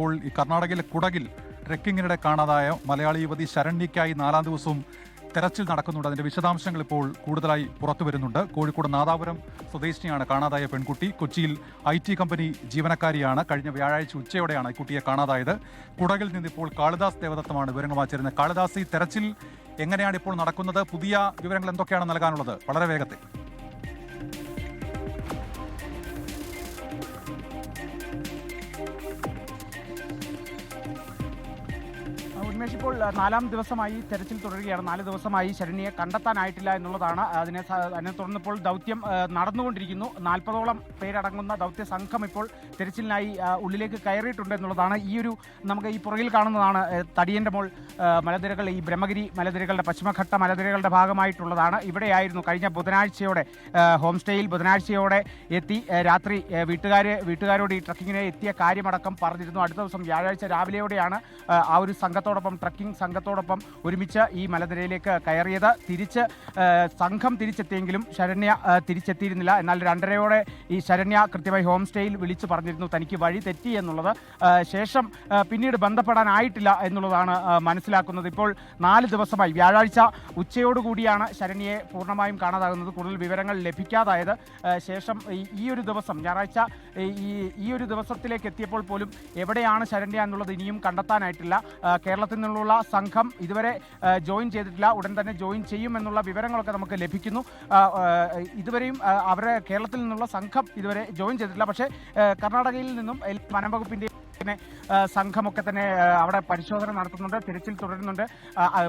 ഇപ്പോൾ ഈ കർണാടകയിലെ കുടകിൽ ട്രെക്കിങ്ങിനിടെ കാണാതായ മലയാളി യുവതി ശരണ്യയ്ക്കായി 4ാം ദിവസവും തെരച്ചിൽ നടക്കുന്നുണ്ട്. അതിന്റെ വിശദാംശങ്ങൾ ഇപ്പോൾ കൂടുതലായി പുറത്തു വരുന്നുണ്ട്. കോഴിക്കോട് നാദാപുരം സ്വദേശിനിയാണ് കാണാതായ പെൺകുട്ടി. കൊച്ചിയിൽ IT കമ്പനി ജീവനക്കാരിയാണ്. കഴിഞ്ഞ വ്യാഴാഴ്ച ഉച്ചയോടെയാണ് ഈ കുട്ടിയെ കാണാതായത്. കുടകിൽ നിന്ന് ഇപ്പോൾ കാളിദാസ് ദേവദത്തമാണ് വിവരങ്ങൾ വായിച്ചിരുന്നത്. കാളിദാസ്, ഈ തെരച്ചിൽ എങ്ങനെയാണ് ഇപ്പോൾ നടക്കുന്നത്? പുതിയ വിവരങ്ങൾ എന്തൊക്കെയാണ് നൽകാനുള്ളത്? വളരെ വേഗത്തിൽ. ഉന്മേഷ്, ഇപ്പോൾ 4ാം ദിവസമായി തെരച്ചിൽ തുടരുകയാണ്. 4 ദിവസമായി ശരണ്യയെ കണ്ടെത്താനായിട്ടില്ല എന്നുള്ളതാണ്. അതിനെ തുടർന്ന് ഇപ്പോൾ ദൗത്യം നടന്നുകൊണ്ടിരിക്കുന്നു. 40ഓളം പേരടങ്ങുന്ന ദൗത്യ സംഘം ഇപ്പോൾ തെരച്ചിലിനായി ഉള്ളിലേക്ക് കയറിയിട്ടുണ്ട് എന്നുള്ളതാണ്. നമുക്ക് ഈ പുറകിൽ കാണുന്നതാണ് തടിയൻ്റെ മോൾ മലനിരകൾ. ഈ ബ്രഹ്മഗിരി മലനിരകളുടെ പശ്ചിമഘട്ട മലനിരകളുടെ ഭാഗമായിട്ടുള്ളതാണ്. ഇവിടെയായിരുന്നു കഴിഞ്ഞ ബുധനാഴ്ചയോടെ ഹോം സ്റ്റേയിൽ ബുധനാഴ്ചയോടെ എത്തി രാത്രി വീട്ടുകാരോട് ഈ ട്രക്കിങ്ങിനെ എത്തിയ കാര്യമടക്കം പറഞ്ഞിരുന്നു. അടുത്ത ദിവസം വ്യാഴാഴ്ച രാവിലെയോടെയാണ് ആ ഒരു ട്രക്കിംഗ് സംഘത്തോടൊപ്പം ഒരുമിച്ച് ഈ മലനിരയിലേക്ക് കയറിയത്. സംഘം തിരിച്ചെത്തിയെങ്കിലും ശരണ്യ തിരിച്ചെത്തിയിരുന്നില്ല. എന്നാൽ 2:30ഓടെ ഈ ശരണ്യ കൃത്യമായി ഹോം സ്റ്റേയിൽ വിളിച്ചു പറഞ്ഞിരുന്നു തനിക്ക് വഴി തെറ്റി എന്നുള്ളത്. ശേഷം പിന്നീട് ബന്ധപ്പെടാനായിട്ടില്ല എന്നുള്ളതാണ് മനസ്സിലാക്കുന്നത്. ഇപ്പോൾ 4 ദിവസമായി വ്യാഴാഴ്ച ഉച്ചയോടുകൂടിയാണ് ശരണ്യയെ പൂർണ്ണമായും കാണാതാകുന്നത്. കൂടുതൽ വിവരങ്ങൾ ലഭിക്കാതായത്. ശേഷം ഈ ഒരു ദിവസം ഞായറാഴ്ച ഈ ഒരു ദിവസത്തിലേക്ക് എത്തിയപ്പോൾ പോലും എവിടെയാണ് ശരണ്യ എന്നുള്ളത് ഇനിയും കണ്ടെത്താനായിട്ടില്ല. കേരളത്തിൽ നിന്നുള്ള സംഘം ഇതുവരെ ജോയിൻ ചെയ്തിട്ടില്ല. ഉടൻ തന്നെ ജോയിൻ ചെയ്യുമെന്നുള്ള വിവരങ്ങളൊക്കെ നമുക്ക് ലഭിക്കുന്നു. ഇതുവരെയും കേരളത്തിൽ നിന്നുള്ള സംഘം ഇതുവരെ ജോയിൻ ചെയ്തിട്ടില്ല. പക്ഷേ കർണാടകയിൽ നിന്നും വനംവകുപ്പിൻ്റെ സംഘമൊക്കെ തന്നെ അവിടെ പരിശോധന നടത്തുന്നുണ്ട്, തിരച്ചിൽ തുടരുന്നുണ്ട്.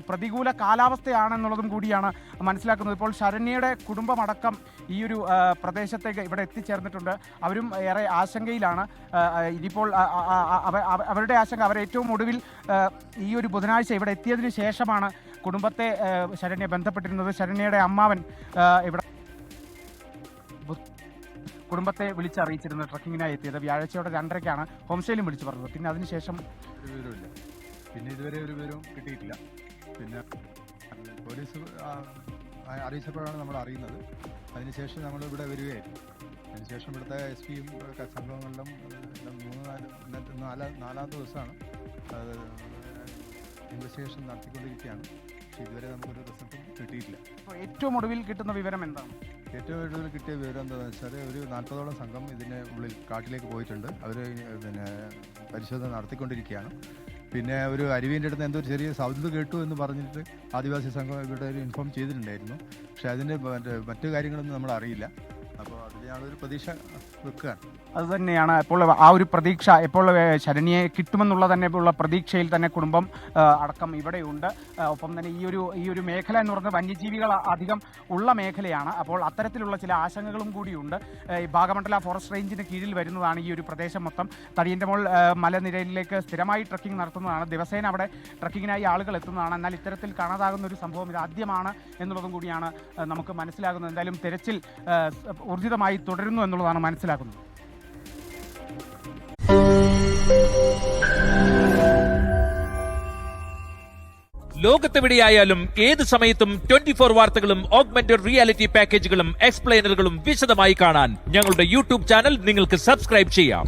പ്രതികൂല കാലാവസ്ഥയാണെന്നുള്ളതും കൂടിയാണ് മനസ്സിലാക്കുന്നത്. ഇപ്പോൾ ശരണ്യയുടെ കുടുംബമടക്കം ഈ ഒരു പ്രദേശത്തേക്ക് ഇവിടെ എത്തിച്ചേർന്നിട്ടുണ്ട്. അവരും ഏറെ ആശങ്കയിലാണ്. ഇനിയിപ്പോൾ അവരുടെ ആശങ്ക, ഏറ്റവും ഒടുവിൽ ഈ ഒരു ബുധനാഴ്ച ഇവിടെ എത്തിയതിനു ശേഷമാണ് കുടുംബത്തെ ശരണ്യ ബന്ധപ്പെട്ടിരുന്നത്. ശരണ്യയുടെ അമ്മാവൻ ഇവിടെ കുടുംബത്തെ വിളിച്ചറിയിച്ചിരുന്നത് ട്രക്കിങ്ങിനായി എത്തിയത്. വ്യാഴാഴ്ചയോടെ 2:30ക്കാണ് ഹോം സ്റ്റേയിലും വിളിച്ചു പറഞ്ഞത്. പിന്നെ അതിനുശേഷം ഒരു വിവരമില്ല. പിന്നെ ഇതുവരെ ഒരു വിവരവും കിട്ടിയിട്ടില്ല. പിന്നെ പോലീസ് അറിയിച്ചപ്പോഴാണ് നമ്മൾ അറിയുന്നത്. അതിനുശേഷം നമ്മൾ ഇവിടെ വരികയായിരുന്നു. അതിനുശേഷം ഇവിടുത്തെ SP-യും സംഘങ്ങളിലും 4ാം ദിവസമാണ് ഇൻവെസ്റ്റിഗേഷൻ നടത്തിക്കൊണ്ടിരിക്കുകയാണ്. പക്ഷേ ഇതുവരെ നമുക്കൊരു റിസൾട്ടും കിട്ടിയിട്ടില്ല. ഏറ്റവും ഒടുവിൽ കിട്ടുന്ന വിവരം എന്താണ്? ഏറ്റവും ഒടുവിൽ കിട്ടിയ വിവരം എന്താണെന്ന് വെച്ചാൽ ഒരു 40ഓളം സംഘം ഇതിന് ഉള്ളിൽ കാട്ടിലേക്ക് പോയിട്ടുണ്ട്. അവർ പരിശോധന നടത്തിക്കൊണ്ടിരിക്കുകയാണ്. പിന്നെ ഒരു അരുവിൻ്റെ അടുത്ത് എന്തോ ഒരു ചെറിയ സൗണ്ട് കേട്ടു എന്ന് പറഞ്ഞിട്ട് ആദിവാസി സംഘം ഇവിടെ ഇൻഫോം ചെയ്തിട്ടുണ്ടായിരുന്നു. പക്ഷേ അതിൻ്റെ മറ്റു കാര്യങ്ങളൊന്നും നമ്മൾ അറിയില്ല. അപ്പോൾ അതിൽ ഞങ്ങളൊരു പ്രതീക്ഷ വെക്കുകയാണ്. അതുതന്നെയാണ് ഇപ്പോൾ ആ ഒരു പ്രതീക്ഷ. ഇപ്പോൾ ശരണ്യയെ കിട്ടുമെന്നുള്ള തന്നെ ഉള്ള പ്രതീക്ഷയിൽ തന്നെ കുടുംബം അടക്കം ഇവിടെയുണ്ട്. ഒപ്പം തന്നെ ഈ ഒരു മേഖല എന്ന് പറയുന്നത് വന്യജീവികൾ അധികം ഉള്ള മേഖലയാണ്. അപ്പോൾ അത്തരത്തിലുള്ള ചില ആശങ്കകളും കൂടിയുണ്ട്. ഈ ഭാഗമണ്ഡല ഫോറസ്റ്റ് റേഞ്ചിന് കീഴിൽ വരുന്നതാണ് ഈ ഒരു പ്രദേശം മൊത്തം. തടിയൻ്റെ മോൾ മലനിരയിലേക്ക് സ്ഥിരമായി ട്രക്കിംഗ് നടത്തുന്നതാണ്. ദിവസേന അവിടെ ട്രക്കിങ്ങിനായി ആളുകൾ എത്തുന്നതാണ്. എന്നാൽ ഇത്തരത്തിൽ കാണാതാകുന്ന ഒരു സംഭവം ഇതാദ്യമാണ് എന്നുള്ളതും കൂടിയാണ് നമുക്ക് മനസ്സിലാകുന്നത്. എന്തായാലും തെരച്ചിൽ ഊർജിതമായി തുടരുന്നു എന്നുള്ളതാണ് മനസ്സിലാക്കുന്നത്. ലോകത്തെവിടെയായാലും ഏത് സമയത്തും 24 വാർത്തകളും ഓഗ്മെന്റഡ് റിയാലിറ്റി പാക്കേജുകളും എക്സ്പ്ലെയിനറുകളും വിശദമായി കാണാൻ ഞങ്ങളുടെ YouTube ചാനൽ നിങ്ങൾക്ക് സബ്സ്ക്രൈബ് ചെയ്യാം.